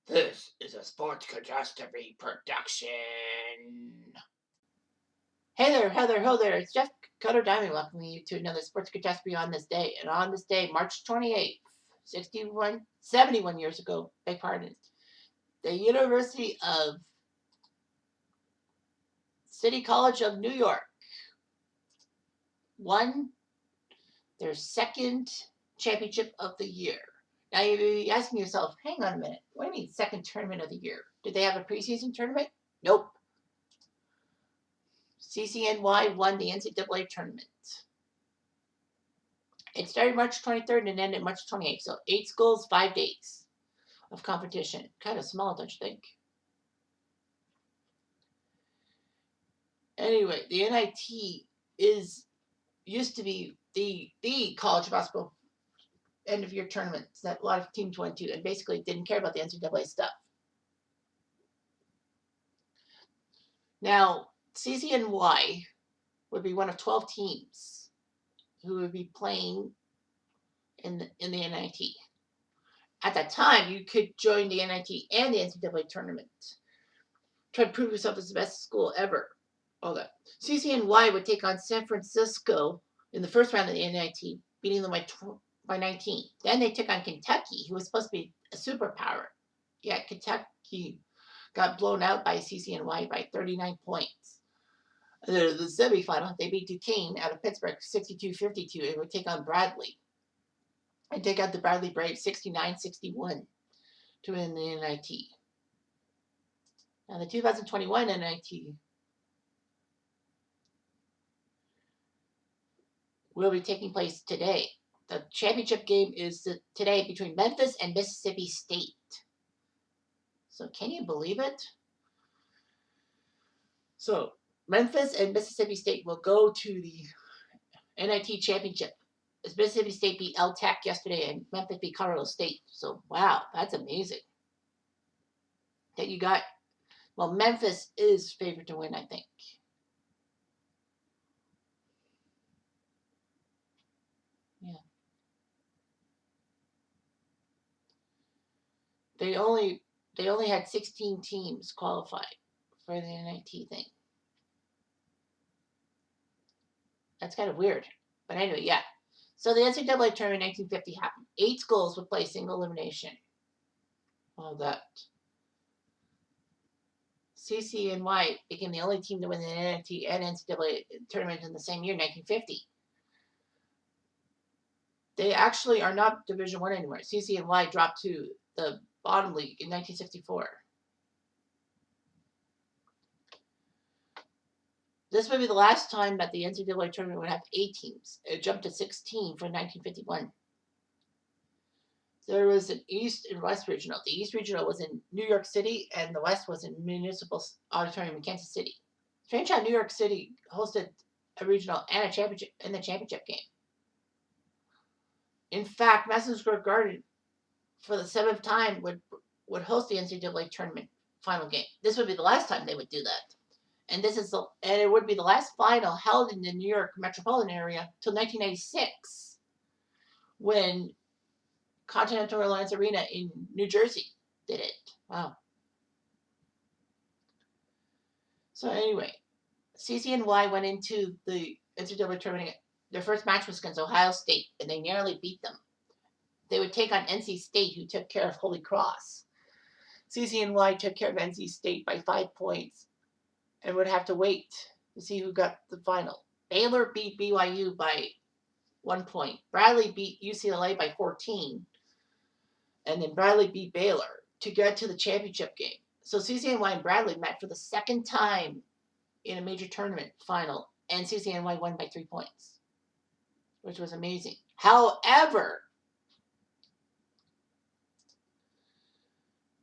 This is a Sports Catastrophe production. Hey there, Heather, ho there. It's Jeff Cutter Diamond welcoming you to another Sports Catastrophe on this day. And on this day, March 28th, 71 years ago, beg pardon, the University of City College of New York won their second championship of the year. Now you'd be asking yourself, hang on a minute, what do you mean second tournament of the year? Did they have a preseason tournament? Nope. CCNY won the NCAA tournament. It started March 23rd and ended March 28th, so 8 schools, 5 days of competition. Kind of small, don't you think? Anyway, the NIT used to be the college basketball end of year tournaments that a lot of teams went to and basically didn't care about the NCAA stuff. Now, CCNY would be one of 12 teams who would be playing in the NIT. At that time, you could join the NIT and the NCAA tournament. Try to prove yourself as the best school ever. All that. CCNY would take on San Francisco in the first round of the NIT, beating them by 19. Then they took on Kentucky, who was supposed to be a superpower. Yet Kentucky got blown out by CCNY by 39 points. The semifinal, they beat Duquesne out of Pittsburgh 62-52 and would take on Bradley. And take out the Bradley Braves 69-61 to win the NIT. Now the 2021 NIT will be taking place today. The championship game is today between Memphis and Mississippi State. So can you believe it? So Memphis and Mississippi State will go to the NIT championship. As Mississippi State beat Tech yesterday and Memphis beat Colorado State. So wow, that's amazing. That you got. Well, Memphis is favored to win, I think. Yeah. They only had 16 teams qualified for the NIT thing. That's kind of weird. But anyway, yeah. So the NCAA tournament in 1950 happened. 8 schools would play single elimination. All that. CCNY became the only team to win the NIT and NCAA tournament in the same year, 1950. They actually are not Division I anymore. CCNY dropped to the bottom league in 1964. This would be the last time that the NCAA tournament would have 8 teams. It jumped to 16 for 1951. There was an East and West Regional. The East Regional was in New York City, and the West was in Municipal Auditorium in Kansas City. Strange how New York City hosted a regional and a championship in the championship game. In fact, Madison Square Garden, for the 7th time, would host the NCAA tournament final game. This would be the last time they would do that. And it would be the last final held in the New York metropolitan area till 1996, when Continental Airlines Arena in New Jersey did it. Wow. So anyway, CCNY went into the NCAA tournament. Their first match was against Ohio State, and they narrowly beat them. They would take on NC State, who took care of Holy Cross. CCNY took care of NC State by 5 points and would have to wait to see who got the final. Baylor beat BYU by 1 point. Bradley beat UCLA by 14. And then Bradley beat Baylor to get to the championship game. So CCNY and Bradley met for the 2nd time in a major tournament final, and CCNY won by 3 points, which was amazing. However,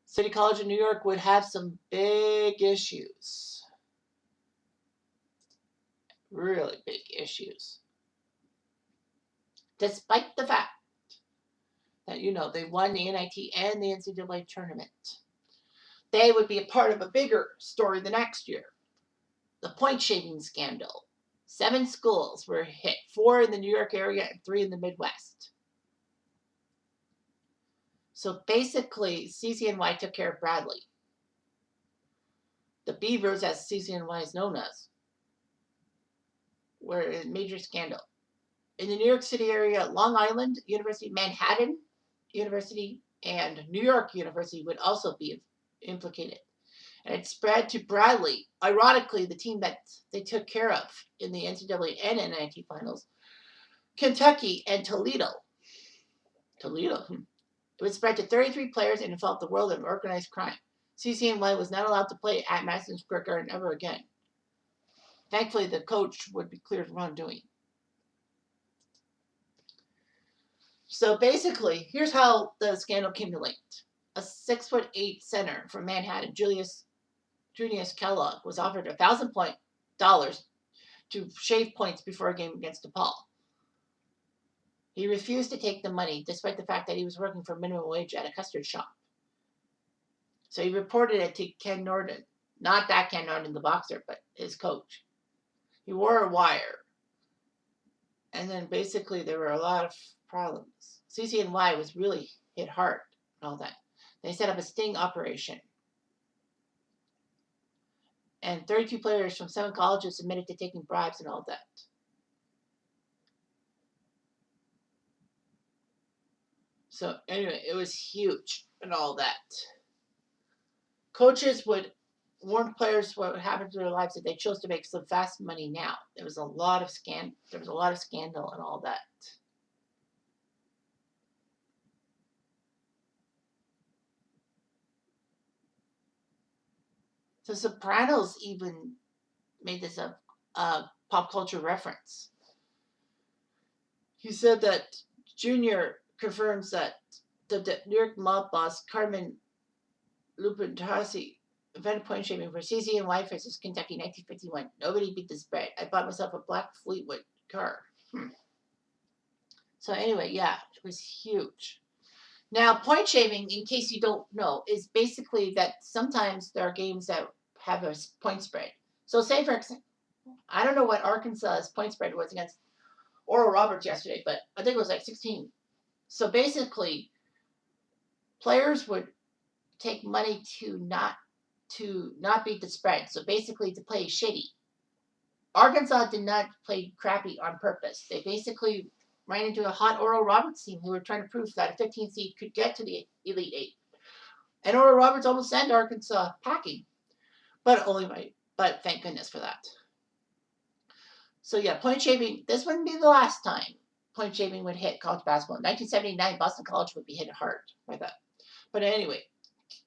City College of New York would have some big issues. Really big issues. Despite the fact that, they won the NIT and the NCAA tournament, they would be a part of a bigger story the next year. The point shaving scandal. 7 schools were hit, 4 in the New York area and 3 in the Midwest. So basically, CCNY took care of Bradley. The Beavers, as CCNY is known as, were a major scandal. In the New York City area, Long Island University, Manhattan University, and New York University would also be implicated. And it spread to Bradley. Ironically, the team that they took care of in the NCAA and NIT finals, Kentucky and Toledo. It would spread to 33 players and involved the world of organized crime. CCNY was not allowed to play at Madison Square Garden ever again. Thankfully, the coach would be cleared of wrongdoing. So basically, here's how the scandal came to light. A 6'8" center from Manhattan, Junius Kellogg, was offered $1,000 to shave points before a game against DePaul. He refused to take the money, despite the fact that he was working for minimum wage at a custard shop. So he reported it to Ken Norton. Not that Ken Norton, the boxer, but his coach. He wore a wire. And then basically there were a lot of problems. CCNY was really hit hard and all that. They set up a sting operation. And 32 players from 7 colleges admitted to taking bribes and all that. So anyway, it was huge and all that. Coaches would warn players what would happen to their lives if they chose to make some fast money now. There was a lot of scandal and all that. The Sopranos even made this a pop culture reference. He said that Junior confirms that the New York mob boss Carmen Lupintasi invented point shaming for CCNY versus Kentucky 1951. Nobody beat the spread. I bought myself a black Fleetwood car. So anyway, yeah, it was huge. Now, point shaming, in case you don't know, is basically that sometimes there are games that have a point spread. So say, for example, I don't know what Arkansas's point spread was against Oral Roberts yesterday, but I think it was like 16. So basically, players would take money to not beat the spread. So basically, to play shitty. Arkansas did not play crappy on purpose. They basically ran into a hot Oral Roberts team who were trying to prove that a 15 seed could get to the Elite Eight. And Oral Roberts almost sent Arkansas packing. But thank goodness for that. So yeah, point shaming, this wouldn't be the last time point shaming would hit college basketball. In 1979, Boston College would be hit hard by that. But anyway,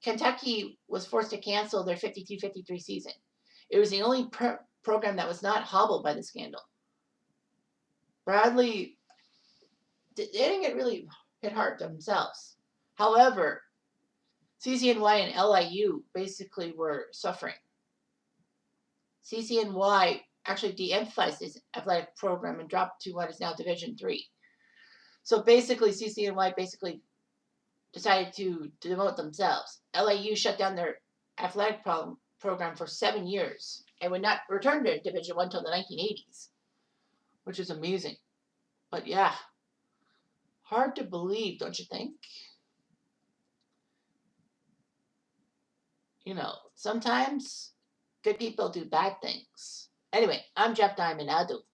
Kentucky was forced to cancel their 52-53 season. It was the only program that was not hobbled by the scandal. Bradley, they didn't get really hit hard themselves. However, CCNY and LIU basically were suffering. CCNY actually de-emphasized its athletic program and dropped to what is now Division III. So basically, CCNY decided to demote themselves. LIU shut down their athletic program for 7 years and would not return to Division I until the 1980s, which is amazing. But yeah, hard to believe, don't you think? You know, sometimes good people do bad things. Anyway, I'm Jeff Diamond. Adu.